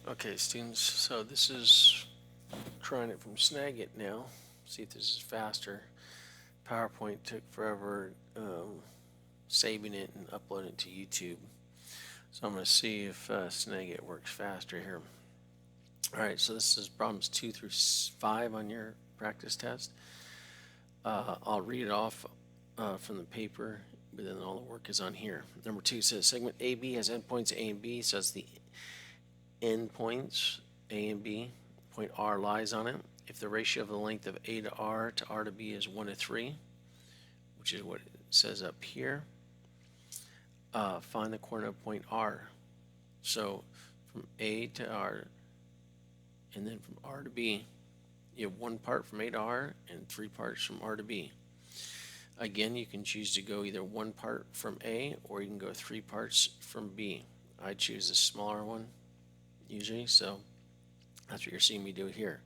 Okay, students, so this is trying it from Snagit now. See if this is faster. PowerPoint took forever saving it and uploading it to YouTube. So I'm going to see if Snagit works faster here. All right, so this is problems 2 through 5 on your practice test. I'll read it off from the paper, but then all the work is on here. Number 2 says segment AB has endpoints A and B, so it's the endpoints A and B. Point R lies on it. If the ratio of the length of A to R to B is 1 to 3, which is what it says up here, find the coordinate of point R. So from A to R, and then from R to B, you have 1 part from A to R and 3 parts from R to B. Again, you can choose to go either 1 part from A or you can go 3 parts from B. I choose the smaller one usually, so that's what you're seeing me do here.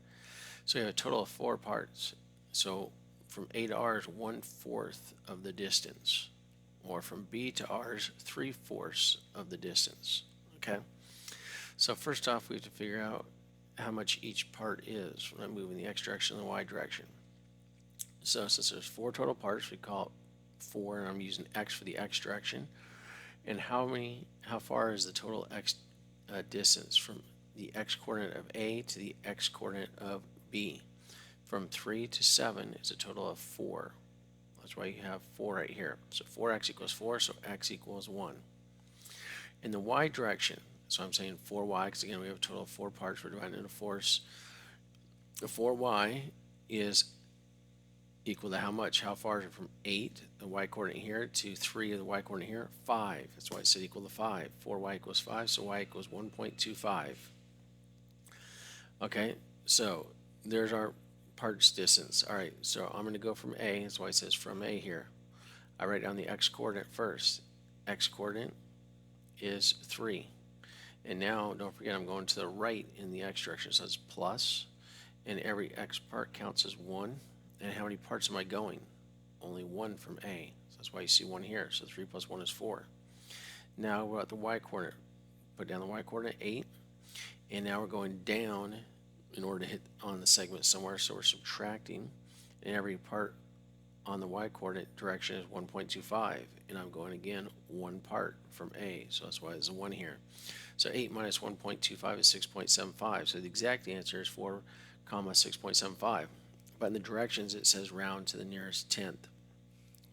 So we have a total of 4 parts. So from A to R is 1/4 of the distance, or from B to R is 3/4 of the distance. Okay. So first off, we have to figure out how much each part is when I'm moving the X direction and the Y direction. So since there's 4 total parts, we call it 4, and I'm using X for the X direction. And how far is the total X distance from the X coordinate of A to the X coordinate of B? From 3 to 7 is a total of 4. That's why you have 4 right here. So 4x equals 4, so x equals 1. In the Y direction, so I'm saying 4y, because again we have a total of 4 parts, we're dividing into 4s. The 4y is equal to how much? How far is it from 8, the y coordinate here, to 3 of the y coordinate here? 5. That's why it said equal to 5. 4y equals 5, so y equals 1.25. Okay, so there's our parts distance. All right, so I'm going to go from A. That's why it says from A here. I write down the x coordinate first. X coordinate is 3. And now, don't forget, I'm going to the right in the x direction. So it's plus, and every x part counts as 1. And how many parts am I going? Only 1 from A. So that's why you see 1 here. So 3 plus 1 is 4. Now we're at the y coordinate. Put down the y coordinate, 8. And now we're going down in order to hit on the segment somewhere. So we're subtracting. And every part on the y coordinate direction is 1.25. And I'm going again 1 part from A. So that's why there's a 1 here. So 8 minus 1.25 is 6.75. So the exact answer is 4, 6.75. But in the directions it says round to the nearest tenth.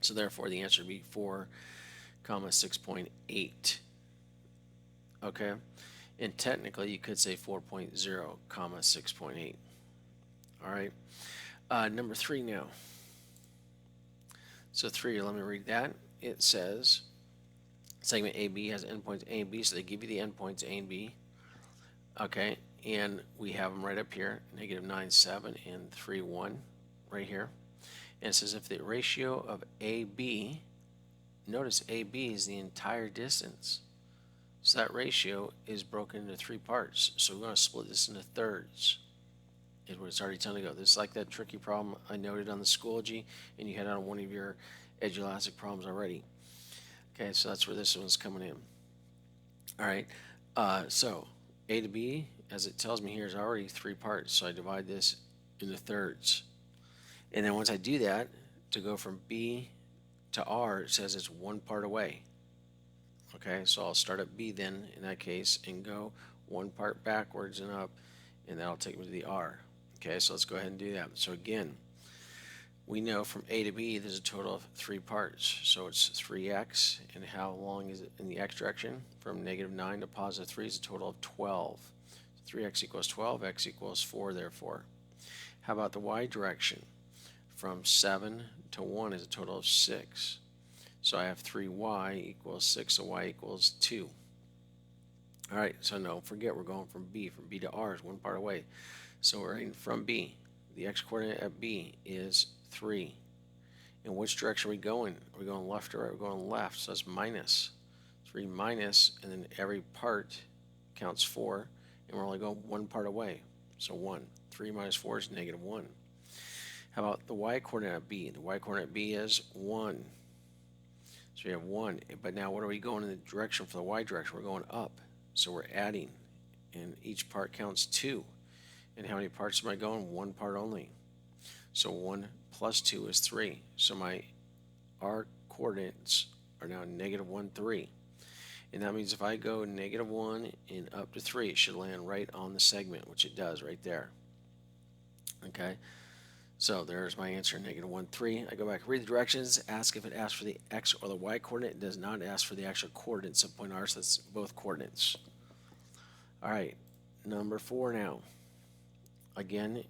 So therefore the answer would be 4, 6.8. Okay? And technically you could say 4.0, 6.8. Alright? Number 3 now. So 3, let me read that. It says segment AB has endpoints A and B, so they give you the endpoints A and B. Okay, and we have them right up here, -9, 7, and 3, 1, right here. And it says if the ratio of AB, notice AB is the entire distance. So that ratio is broken into 3 parts. So we're going to split this into thirds, is what it's already telling you to go. This is like that tricky problem I noted on the Schoology, and you had on one of your Edulastic problems already. Okay, so that's where this one's coming in. All right, so A to B, as it tells me here, is already 3 parts. So I divide this into thirds. And then once I do that, to go from B to R, it says it's 1 part away. Okay, so I'll start at B then, in that case, and go 1 part backwards and up, and that'll take me to the R. Okay, so let's go ahead and do that. So again, we know from A to B there's a total of 3 parts. So it's 3x, and how long is it in the x direction? From -9 to +3 is a total of 12. So 3x equals 12, x equals 4 therefore. How about the y direction? From 7 to 1 is a total of 6. So I have 3y equals 6, so y equals 2. Alright, so don't forget we're going from B. From B to R is 1 part away. So we're in from B. The x coordinate at B is 3. In which direction are we going? Are we going left or right? We're going left, so that's minus. 3 minus, and then every part counts 4, and we're only going 1 part away. So 1. 3 minus 4 is -1. How about the y coordinate at B? The y coordinate at B is 1. So we have 1. But now what are we going in the direction for the y direction? We're going up. So we're adding. and each part counts 2. And how many parts am I going? 1 part only. So 1 plus 2 is 3. So my R coordinates are now negative 1, 3. And that means if I go negative 1 and up to 3, it should land right on the segment, which it does right there. Okay, so there's my answer, negative 1, 3. I go back, read the directions, ask if it asks for the X or the Y coordinate. It does not ask for the actual coordinates of point R, so that's both coordinates. All right, number 4 now. Again,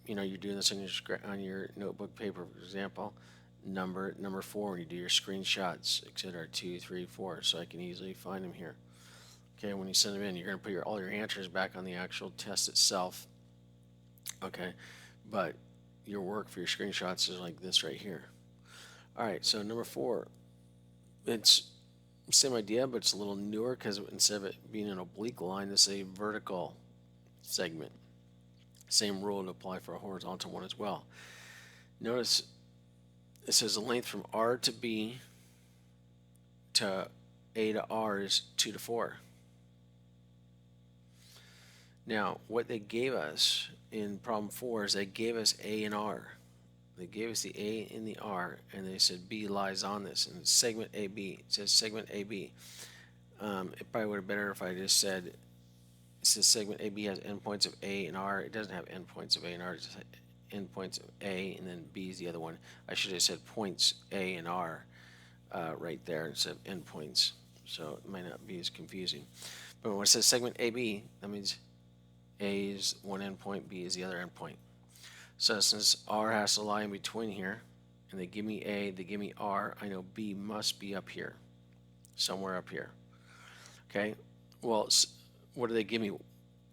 you're doing this on your notebook paper, for example. Number 4 when you do your screenshots, etc. 2, 3, 4, so I can easily find them here. Okay, when you send them in, you're going to put all your answers back on the actual test itself. Okay, but your work for your screenshots is like this right here. All right, so number 4, it's the same idea, but it's a little newer because instead of it being an oblique line, this is a vertical segment. Same rule to apply for a horizontal one as well. Notice it says the length from R to B to A to R is 2 to 4. Now, what they gave us in problem 4 is they gave us A and R. They gave us the A and the R, and they said B lies on this, and it's segment AB. It says segment AB. It probably would have been better if I just said, it says segment AB has endpoints of A and R. It doesn't have endpoints of A and R. It just has endpoints of A, and then B is the other one. I should have said points A and R right there instead of endpoints, so it might not be as confusing. But when it says segment AB, that means A is one endpoint, B is the other endpoint. So since R has to lie in between here, and they give me A, they give me R, I know B must be up here, somewhere up here. Okay, well, what do they give me?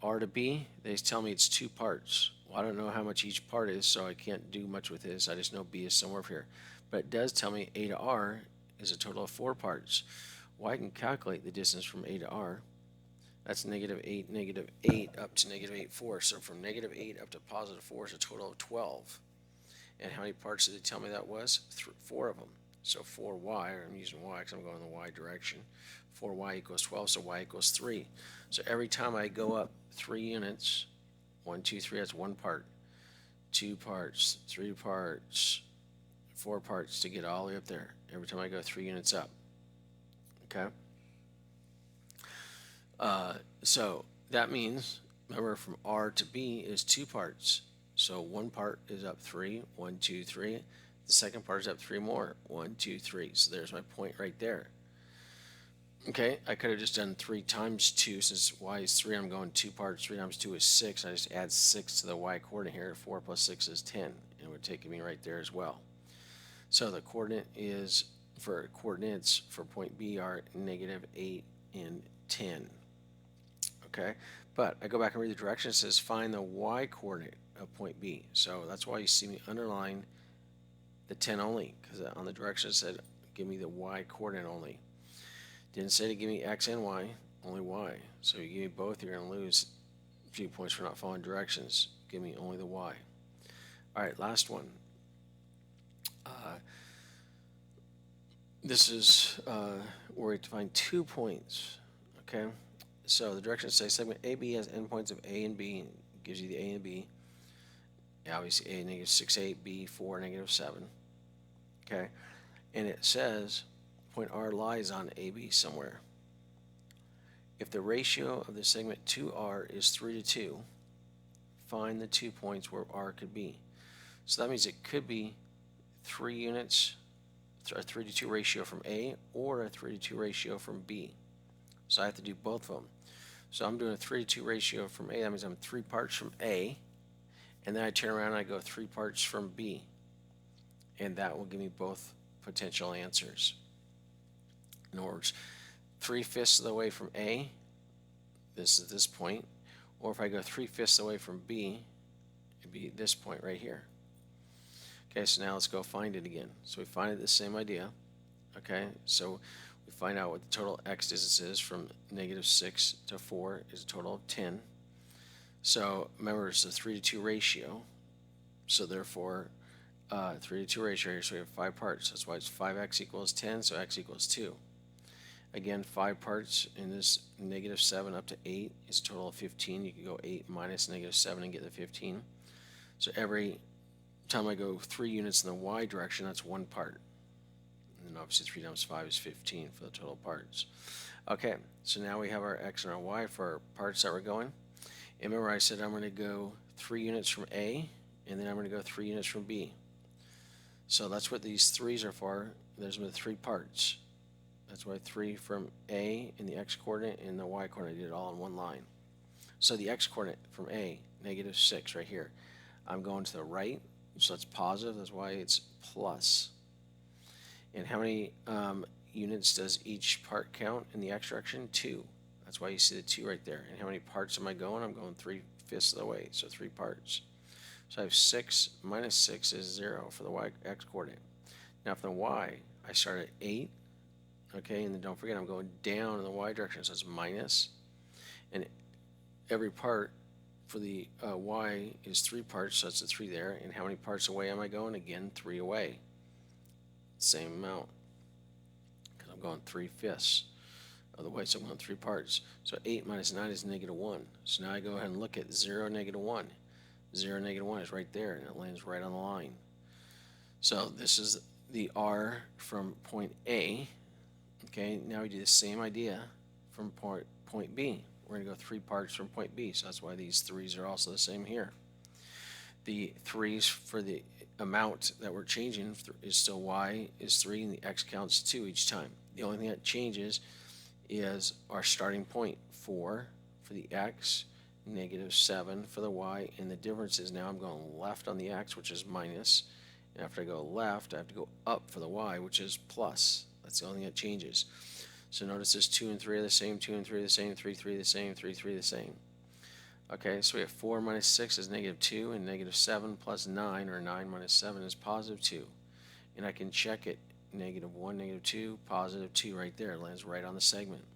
R to B, they tell me it's 2 parts. Well, I don't know how much each part is, so I can't do much with this. I just know B is somewhere up here. But it does tell me A to R is a total of 4 parts. Well, I can calculate the distance from A to R. That's negative 8 up to negative 8, 4. So from negative 8 up to positive 4 is a total of 12. And how many parts did they tell me that was? 4 of them. So 4y, I'm using y because I'm going in the y direction. 4y equals 12, so y equals 3. So every time I go up 3 units, 1, 2, 3, that's 1 part. 2 parts, 3 parts, 4 parts to get all the way up there. Every time I go 3 units up. Okay? So that means, remember, from R to B is 2 parts. So 1 part is up 3, 1, 2, 3. The second part is up 3 more, 1, 2, 3. So there's my point right there. Okay, I could have just done 3 times 2 since y is 3. I'm going 2 parts. 3 times 2 is 6. I just add 6 to the y coordinate here. 4 plus 6 is 10. And it would take me right there as well. So the coordinate is, for coordinates for point B are negative 8 and 10. Okay, but I go back and read the directions. It says find the y coordinate of point B. So that's why you see me underline the 10 only, because on the directions it said give me the y coordinate only. Didn't say to give me x and y, only y. So you give me both, you're going to lose a few points for not following directions. Give me only the y. All right, last one. This is where we have to find 2 points. Okay, so the directions say segment AB has endpoints of A and B. It gives you the A and B. Obviously A negative 6, 8, B 4, negative 7. Okay, and it says point R lies on AB somewhere. If the ratio of the segment to R is 3 to 2, find the 2 points where R could be. So that means it could be 3 units, a 3 to 2 ratio from A, or a 3 to 2 ratio from B. So I have to do both of them. So I'm doing a 3 to 2 ratio from A. That means I'm 3 parts from A, and then I turn around and I go 3 parts from B. And that will give me both potential answers. In other words, 3/5 of the way from A, this is this point, or if I go 3/5 of the way from B, it'd be this point right here. Okay, so now let's go find it again. So we find it the same idea. Okay, so we find out what the total x distance is from negative 6 to 4 is a total of 10. So remember, it's a 3 to 2 ratio. So therefore, 3 to 2 ratio here, so we have 5 parts. That's why it's 5x equals 10, so x equals 2. Again, 5 parts in this -7 up to 8 is a total of 15. You can go 8 minus -7 and get the 15. So every time I go 3 units in the y direction, that's 1 part. And obviously 3 times 5 is 15 for the total parts. Okay, so now we have our x and our y for our parts that we're going. And remember I said I'm going to go 3 units from A, and then I'm going to go 3 units from B. So that's what these 3's are for. There's the 3 parts. That's why 3 from A in the x-coordinate and the y-coordinate, I did it all in one line. So the x-coordinate from A, -6 right here. I'm going to the right, so that's positive. That's why it's plus. And how many units does each part count in the x direction? 2. That's why you see the 2 right there. And how many parts am I going? I'm going 3/5 of the way, so 3 parts. So I have 6 minus 6 is 0 for the y x coordinate. Now for the y, I start at 8, okay, and then don't forget I'm going down in the y direction, so it's minus. And every part for the y is 3 parts, so that's a 3 there. And how many parts away am I going? Again, 3 away. Same amount, because I'm going 3/5 of the way, so I'm going 3 parts. So 8 minus 9 is -1. So now I go ahead and look at 0, -1. 0, -1 is right there, and it lands right on the line. So this is the R from point A. Okay, now we do the same idea from point B. We're going to go 3 parts from point B, so that's why these 3's are also the same here. The 3's for the amount that we're changing is still y is 3, and the x counts 2 each time. The only thing that changes is our starting point, 4 for the x, -7 for the y, and the difference is now I'm going left on the x, which is minus, and after I go left, I have to go up for the y, which is plus. That's the only thing that changes. So notice this 2 and 3 are the same, 2 and 3 are the same, 3, 3 the same, 3, 3 the same. Okay, so we have 4 minus 6 is -2, and -7 plus 9, or 9 minus 7, is +2. And I can check it, -1, -2, +2 right there. It lands right on the segment.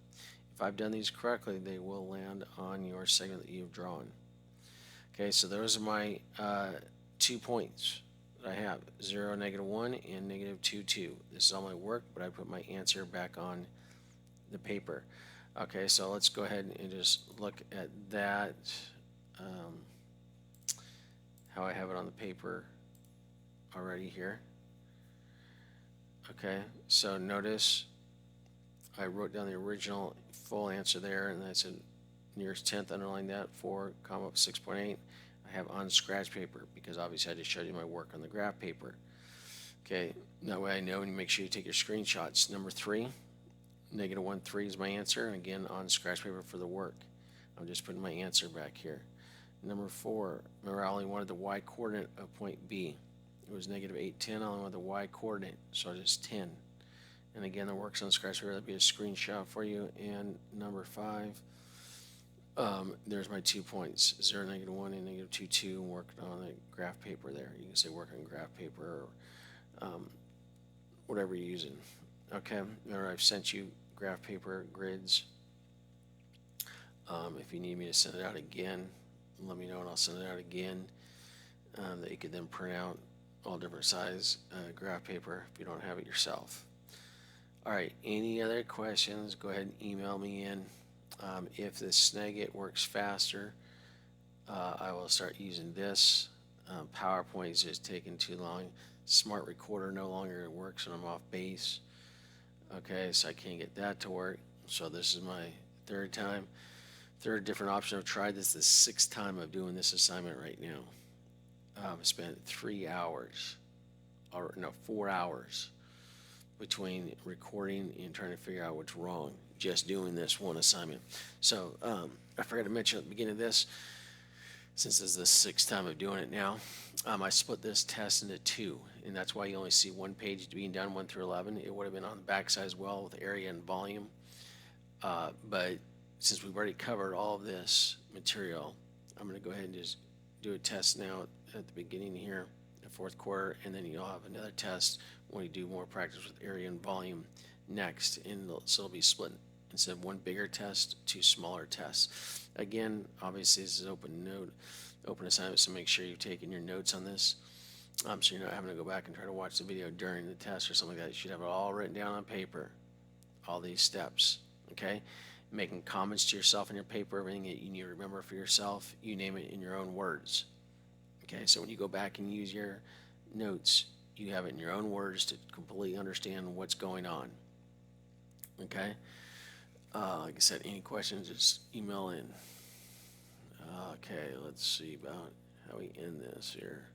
If I've done these correctly, they will land on your segment that you've drawn. Okay, so those are my 2 points that I have, 0, -1, and -2, 2. This is all my work, but I put my answer back on the paper. Okay, so let's go ahead and just look at that, how I have it on the paper already here. Okay, so notice I wrote down the original full answer there, and I said nearest 10th, underline that, 4, 6.8. I have on scratch paper, because obviously I just showed you my work on the graph paper. Okay, that way I know, and you make sure you take your screenshots. Number 3. -1, 3 is my answer, and again on scratch paper for the work. I'm just putting my answer back here. Number 4, remember I only wanted the y coordinate of point B. It was -8, 10. I only wanted the y coordinate, so just 10. And again, the work's on scratch paper. That'll be a screenshot for you. And number 5, there's my 2 points, 0, -1, and -2, 2, and working on the graph paper there. You can say work on graph paper, or whatever you're using. Okay, remember I've sent you graph paper grids. If you need me to send it out again, let me know and I'll send it out again, that you could then print out all different size graph paper if you don't have it yourself. Alright, any other questions, go ahead and email me in. If the Snagit works faster, I will start using this. PowerPoint is just taking too long. Smart Recorder no longer works when I'm off base. Okay, so I can't get that to work. So this is my third different option. I've tried this the 6th time of doing this assignment right now. I've spent 3 hours, or no, 4 hours between recording and trying to figure out what's wrong, just doing this one assignment. So I forgot to mention at the beginning of this, since this is the 6th time of doing it now, I split this test into 2, and that's why you only see one page being done, 1 through 11. It would have been on the back side as well with area and volume, but since we've already covered all of this material, I'm going to go ahead and just do a test now at the beginning here, the 4th quarter, and then you'll have another test when you do more practice with area and volume next, and so it'll be split instead of 1 bigger test, 2 smaller tests. Again, obviously this is open assignment, so make sure you've taken your notes on this, so you're not having to go back and try to watch the video during the test or something like that. You should have it all written down on paper, all these steps, okay? Making comments to yourself in your paper, everything that you need to remember for yourself, you name it in your own words, okay? So when you go back and use your notes, you have it in your own words to completely understand what's going on, okay? Like I said, any questions, just email in. Okay, let's see about how we end this here.